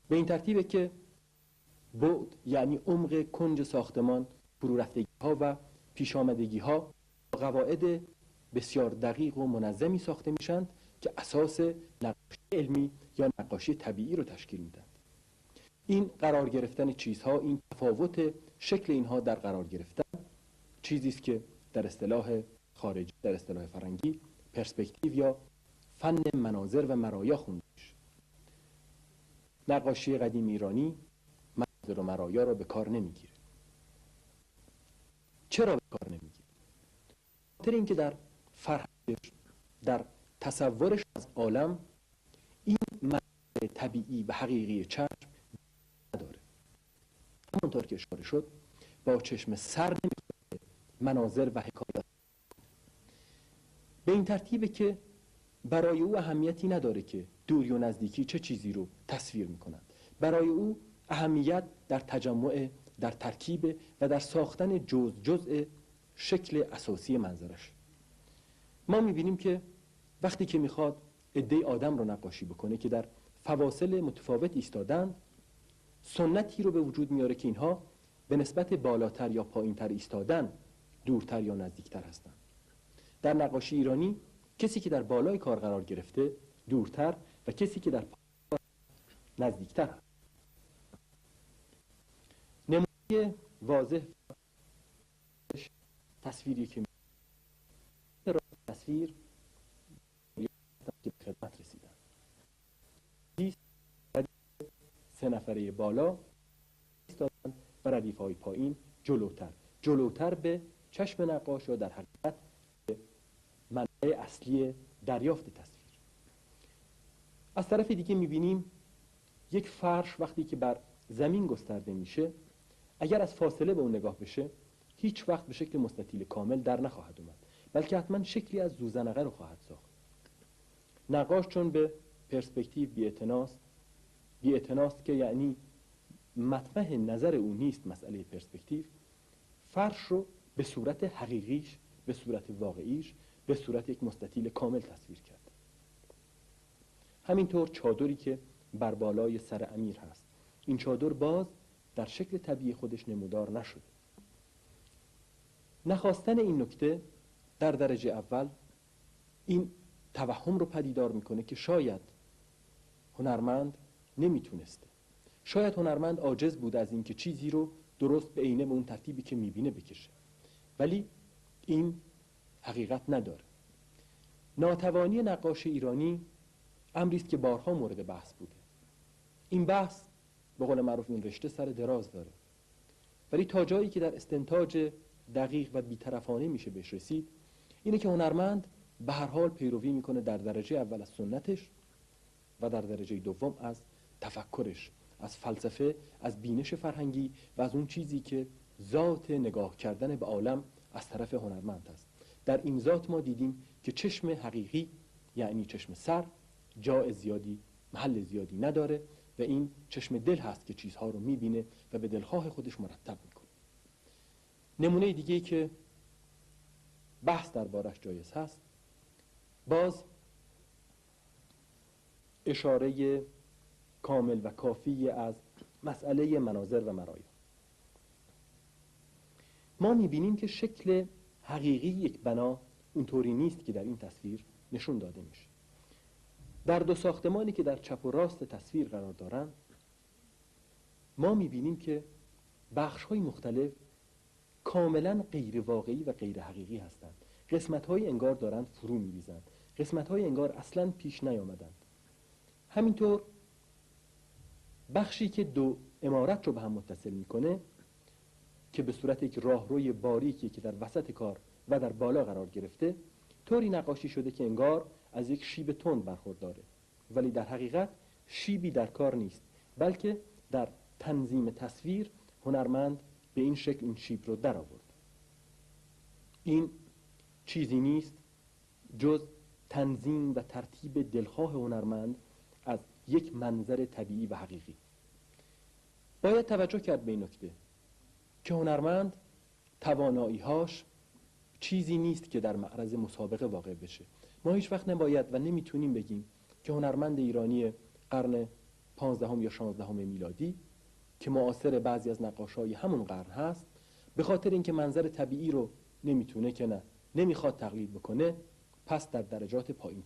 به این ترتیبه که بعد یعنی عمق کنج ساختمان، فرورفتگی ها و پیش آمدگی ها قواعد بسیار دقیق و منظمی ساخته میشن که اساس نقاشی علمی یا نقاشی طبیعی رو تشکیل میدن. این قرار گرفتن چیزها، این تفاوت شکل اینها در قرار گرفتن، چیزی است که در اصطلاح خارجی، در اصطلاح فرنگی پرسپکتیو یا فن مناظر و مرایا خونده میشه. نقاشی قدیم ایرانی مناظر و مرایا را به کار نمیگیره. چرا به کار نمیگیره؟ خاطر اینکه در فرهنگش، در تصورش از عالم، این منظر طبیعی و حقیقی چشم نداره. همونطور که اشاره شد، با چشم سر نمیخواد مناظر و حکایات. به این ترتیبه که برای او اهمیتی نداره که دوری و نزدیکی چه چیزی رو تصویر میکنند. برای او اهمیت در تجمع، در ترکیب و در ساختن جزء شکل اساسی منظرش. ما میبینیم که وقتی که میخواد عده آدم رو نقاشی بکنه که در فواصل متفاوت ایستادن، سنتی رو به وجود میاره که اینها به نسبت بالاتر یا پایینتر ایستادن دورتر یا نزدیکتر هستند. در نقاشی ایرانی کسی که در بالای کار قرار گرفته دورتر و کسی که در پایین نزدیکتر هست. نمونه واضح تصویری که تصویر که به خدمت رسیدن، 3 نفره بالا ایستادن و ردیف‌های پایین جلوتر به چشم نقاش و در حقیقت به منبع اصلی دریافت تصویر. از طرف دیگه می‌بینیم یک فرش وقتی که بر زمین گسترده میشه، اگر از فاصله به اون نگاه بشه هیچ وقت به شکل مستطیل کامل در نخواهد اومد، بلکه حتما شکلی از زوزنقه رو خواهد ساخت. نقاش چون به پرسپکتیو بی‌اعتناست که یعنی مطمح نظر او نیست مسئله پرسپکتیو، فرش رو به صورت حقیقیش، به صورت واقعیش، به صورت یک مستطیل کامل تصویر کرد. همینطور چادری که بر بالای سر امیر هست، این چادر باز در شکل طبیعی خودش نمودار نشده. نخواستن این نکته در درجه اول این توهم رو پدیدار میکنه که شاید هنرمند نمیتونسته، شاید هنرمند عاجز بوده از اینکه چیزی رو درست به عینه به اون ترتیبی که میبینه بکشه، ولی این حقیقت نداره. ناتوانی نقاش ایرانی امری است که بارها مورد بحث بوده. این بحث به قول معروف این رشته سر دراز داره، ولی تا جایی که در استنتاج دقیق و بی‌طرفانه میشه بهش رسید، اینه که هنرمند به هر حال پیروی میکنه در درجه اول از سنتش و در درجه دوم از تفکرش، از فلسفه، از بینش فرهنگی و از اون چیزی که ذات نگاه کردن به عالم از طرف هنرمند است. در این ذات ما دیدیم که چشم حقیقی یعنی چشم سر جای زیادی، محل زیادی نداره و این چشم دل هست که چیزها رو میبینه و به دلخواه خودش مرتب میکنه. نمونه دیگه‌ای که بحث دربارش جایز هست، باز اشاره کامل و کافی از مسئله مناظر و مرایا. ما میبینیم که شکل حقیقی یک بنا اونطوری نیست که در این تصویر نشون داده میشه. در 2 ساختمانی که در چپ و راست تصویر قرار دارند، ما میبینیم که بخش‌های مختلف کاملا غیر واقعی و غیر حقیقی هستند. قسمت‌های انگار دارند فرو می‌ریزند، قسمت‌های انگار اصلاً پیش نیامدند. همینطور بخشی که 2 عمارت رو به هم متصل میکنه که به صورت یک راهروی باریکی که در وسط کار و در بالا قرار گرفته، طوری نقاشی شده که انگار از یک شیب تند برخورداره، ولی در حقیقت شیبی در کار نیست، بلکه در تنظیم تصویر هنرمند به این شکل این شیب رو در آورد. این چیزی نیست جز تنظیم و ترتیب دلخواه هنرمند از یک منظر طبیعی و حقیقی. باید توجه کرد به این نکته که هنرمند توانایی‌هاش چیزی نیست که در معرض مسابقه واقع بشه. ما هیچ وقت نباید و نمیتونیم بگیم که هنرمند ایرانی قرن 15 یا 16 میلادی که معاصر بعضی از نقاشای همون قرن هست، به خاطر اینکه منظر طبیعی رو نمیتونه که نه نمیخواد تقلید بکنه، پس در درجات پایین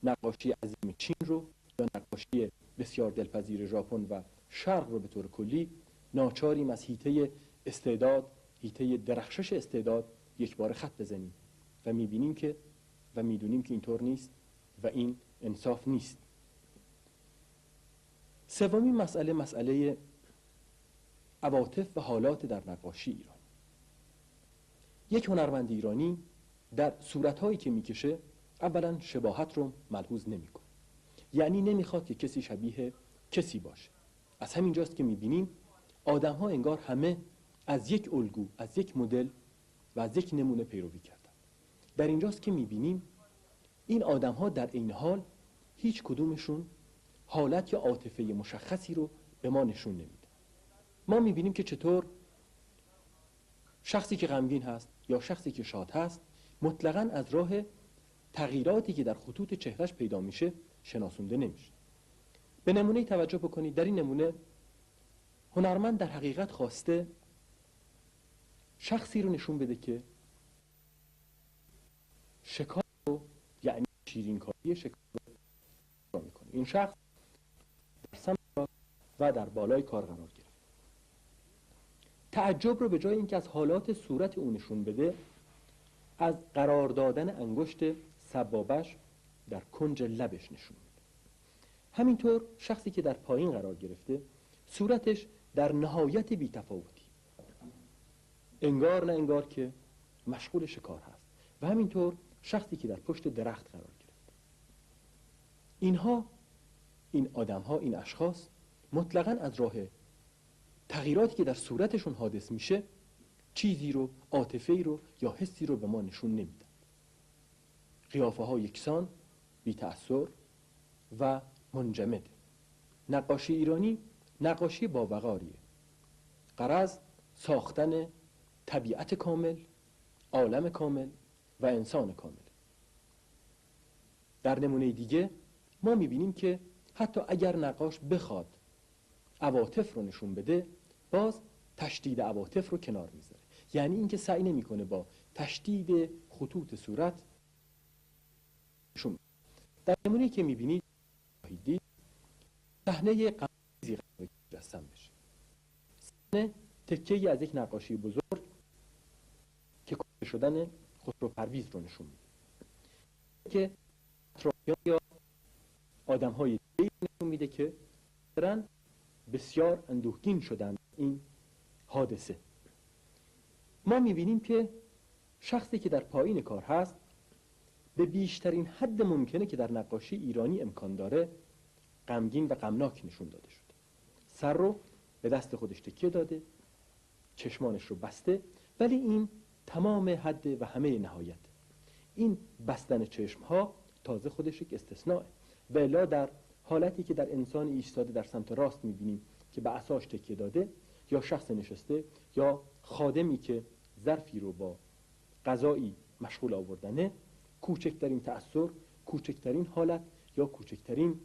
نقاشی عظیم چین رو یا نقاشی بسیار دلپذیر ژاپن و شرق رو به طور کلی ناچاریم از حیطه استعداد، حیطه درخشش استعداد یک بار خط بزنیم و میبینیم که و میدونیم که اینطور نیست و این انصاف نیست. سومین مسئله، مسئله عواطف و حالات در نقاشی ایران. یک هنرمند ایرانی در صورتهایی که میکشه اولا شباهت رو ملحوظ نمیکنه، یعنی نمیخواد که کسی شبیه کسی باشه. از همینجاست که میبینیم آدم ها انگار همه از یک الگو، از یک مدل و از یک نمونه پیروی کردن. در اینجاست که میبینیم این آدم ها در این حال هیچ کدومشون حالت یا عاطفه مشخصی رو به ما نشون نمیده. ما میبینیم که چطور شخصی که غمگین هست یا شخصی که شاد هست مطلقاً از راه تغییراتی که در خطوط چهرش پیدا میشه شناسونده نمیشه. به نمونه توجه بکنید. در این نمونه هنرمند در حقیقت خواسته شخصی رو نشون بده که شکار رو، یعنی شیرینکاری شکار رو میکنه. این شخص در سمت و در بالای کار قرار گرفت. تعجب رو به جای اینکه از حالات صورت اون نشون بده، از قرار دادن انگشت سبابش در کنج لبش نشون میده. همینطور شخصی که در پایین قرار گرفته صورتش در نهایت بی‌تفاوتی، انگار نه انگار که مشغول شکار هست. و همینطور شخصی که در پشت درخت قرار گرفته. این آدم‌ها، این اشخاص مطلقاً از راه تغییراتی که در صورتشون حادث میشه چیزی رو، عاطفه‌ای رو یا حسی رو به ما نشون نمیدن. قیافه ها یکسان، بی تأثیر و منجمد. نقاشی ایرانی نقاشی باوقاریه. غرض ساختن طبیعت کامل، عالم کامل و انسان کامل. در نمونه دیگه ما میبینیم که حتی اگر نقاش بخواد عواطف رو نشون بده، باز تشدید عواطف رو کنار میذاره. یعنی اینکه سعی نمیکنه با تشدید خطوط صورت نشون. در نمونه‌ای که میبینید صحنه غم‌انگیزی قرار رسم بشه. صحنه تکه‌ای از یک نقاشی بزرگ که کشته شدن خسرو پرویز رو نشون میده که اطرافیان یا آدم‌های دیگری نشون میده که دارن بسیار اندوهگین شدن این حادثه. ما میبینیم که شخصی که در پایین کار هست به بیشترین حد ممکنه که در نقاشی ایرانی امکان داره غمگین و غمناک نشون داده شده. سر رو به دست خودش تکیه داده، چشمانش رو بسته، ولی این تمام حد و همه نهایت. این بستن چشمها تازه خودش یک استثناءه. و الا در حالتی که در انسان ایستاده در سمت راست میبینیم که به عصاش تکیه داده، یا شخص نشسته، یا خادمی که ظرفی رو با غذایی مشغول آوردنه، کوچکترین تأثیر، کوچکترین حالت یا کوچکترین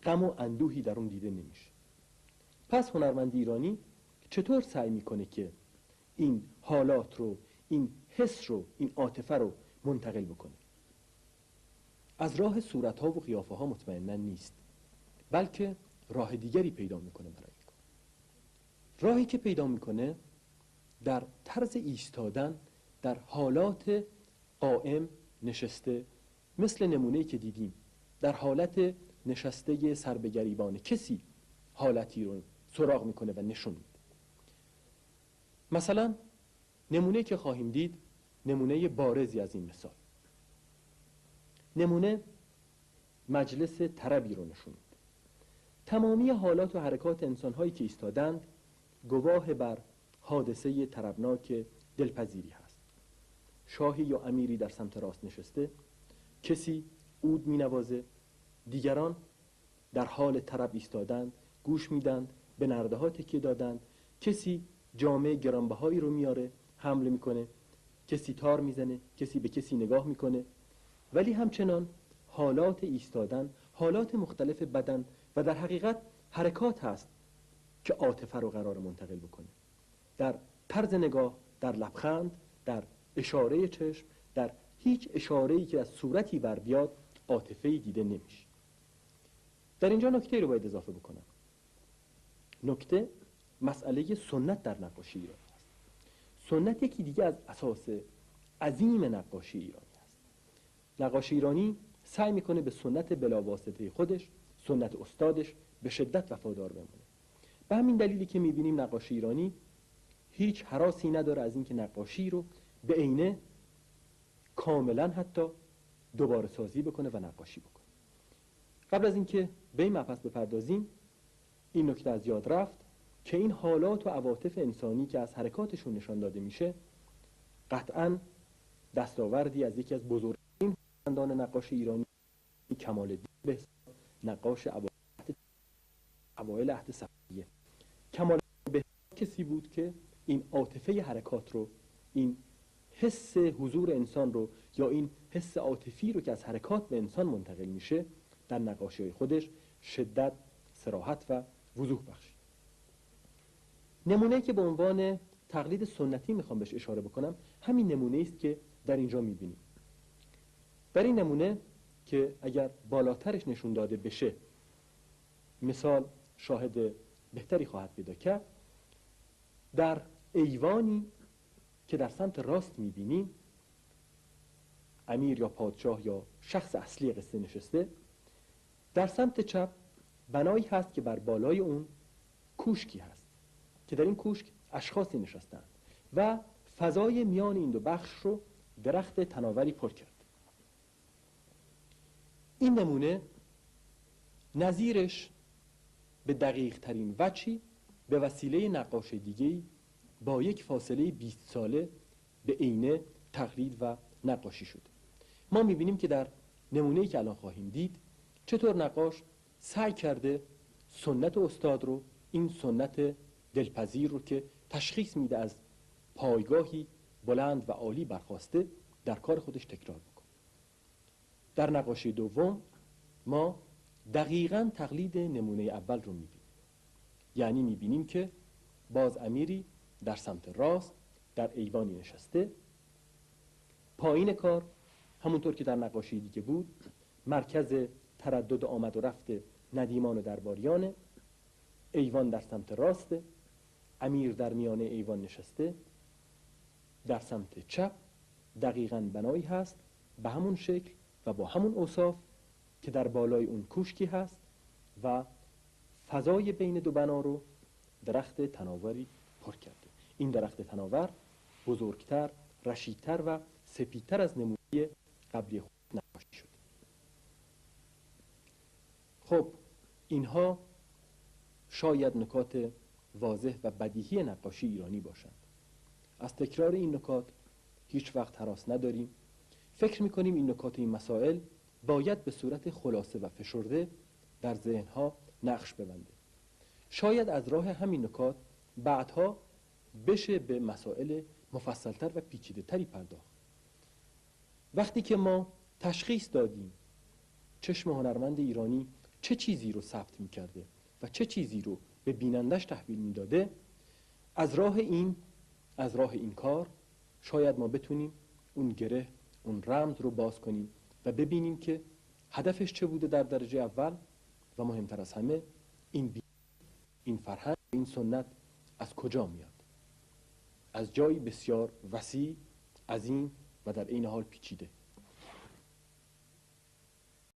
غم و اندوهی در اون دیده نمیشه. پس هنرمند ایرانی چطور سعی میکنه که این حالات رو، این حس رو، این عاطفه رو منتقل بکنه؟ از راه صورت‌ها و قیافه‌ها مطمئناً نیست، بلکه راه دیگری پیدا میکنه برای این کار. راهی که پیدا میکنه در طرز ایستادن در حالات قائم، نشسته، مثل نمونه‌ای که دیدیم در حالت نشسته سر به گریبان کسی حالتی رو سراغ میکنه و نشون میده. مثلا نمونه‌ای که خواهیم دید نمونه بارزی از این مثال. نمونه مجلس طربی رو نشون میده. تمامی حالات و حرکات انسان‌هایی که ایستادند گواه بر حادثه طربناک دلپذیری هست. شاهی یا امیری در سمت راست نشسته، کسی عود می‌نوازه، دیگران در حال طرب ایستادند، گوش میدند، به نرده ها تکیه دادند، کسی جامه گرانبهایی رو میاره، حمل میکنه، کسی تار میزنه، کسی به کسی نگاه میکنه، ولی همچنان حالات ایستادن، حالات مختلف بدن و در حقیقت حرکات هست که عاطفه رو قرار منتقل بکنه. در طرز نگاه، در لبخند، در اشاره چشم، در هیچ اشاره‌ای که از صورتی بر بیاد عاطفه‌ای دیده نمیشه. در اینجا نکته رو باید اضافه بکنم. نکته مسئله سنت در نقاشی ایرانی است. سنت یکی دیگه از اساس عظیم نقاشی ایرانی است. نقاشی ایرانی سعی میکنه به سنت بلاواسطه خودش، سنت استادش به شدت وفادار بمونه. به همین دلیلی که میبینیم نقاشی ایرانی هیچ هراسی نداره از اینکه نقاشی رو به عینه کاملا حتی دوباره سازی بکنه و نقاشی بکنه. قبل از اینکه به این مبحث بپردازیم، این نکته از یاد رفت که این حالات و عواطف انسانی که از حرکاتشون نشان داده میشه قطعاً دستاوردی از یکی از بزرگترین هنرمندان نقاشی ایرانی، کمال‌الدین بهزاد، نقاش اوایل عهد صفویه. کمال‌الدین بهزاد کسی بود که این عاطفه حرکات رو، این حس حضور انسان رو یا این حس عاطفی رو که از حرکات به انسان منتقل میشه در نقاشی‌های خودش شدت، صراحت و وضوح بخشید. نمونه‌ای که به عنوان تقلید سنتی میخوام بهش اشاره بکنم همین نمونه‌ای است که در اینجا میبینیم. در این نمونه که اگر بالاترش نشون داده بشه مثال شاهد بهتری خواهد پیدا کرد، در ایوانی که در سمت راست میبینیم امیر یا پادشاه یا شخص اصلی قصه نشسته، در سمت چپ بنایی هست که بر بالای اون کوشکی هست که در این کوشک اشخاصی نشستند و فضای میان این دو بخش رو درخت تناوری پر کرد. این نمونه نظیرش به دقیق ترین وجهی به وسیله نقاش دیگه‌ای با یک فاصله 20 ساله به عینه تقلید و نقاشی شده. ما می‌بینیم که در نمونه‌ای که الان خواهیم دید چطور نقاش سعی کرده سنت استاد رو، این سنت دلپذیر رو که تشخیص میده از پایگاهی بلند و عالی برخواسته در کار خودش تکرار میکنه. در نقاشی دوم ما دقیقاً تقلید نمونه اول رو میبینیم. یعنی میبینیم که باز امیری در سمت راست در ایوانی نشسته، پایین کار همونطور که در نقاشی دیگه بود مرکز تردد آمد و رفت ندیمان و درباریانه، ایوان در سمت راسته، امیر در میانه ایوان نشسته، در سمت چپ دقیقاً بنایی هست به همون شکل و با همون اوصاف که در بالای اون کوشکی هست و فضای بین دو بنا رو درخت تناوری پر کرده. این درخت تناور بزرگتر، رشیدتر و سپیدتر از نمونه قبلی خود نقاشی شده. خب اینها شاید نکات واضح و بدیهی نقاشی ایرانی باشند. از تکرار این نکات هیچ وقت هراس نداریم. فکر میکنیم این نکات، این مسائل باید به صورت خلاصه و فشرده در ذهنها نقش ببنده. شاید از راه همین نکات بعدها بشه به مسائل مفصلتر و پیچیده تری پرداخت. وقتی که ما تشخیص دادیم چشم هنرمند ایرانی چه چیزی رو ثبت میکرده و چه چیزی رو به بینندش تحویل میداده، از راه این کار شاید ما بتونیم اون گره، اون رمز رو باز کنیم و ببینیم که هدفش چه بوده در درجه اول و مهمتر از همه این فرهنگ، این سنت از کجا میاد. از جایی بسیار وسیع، عظیم و در عین حال پیچیده.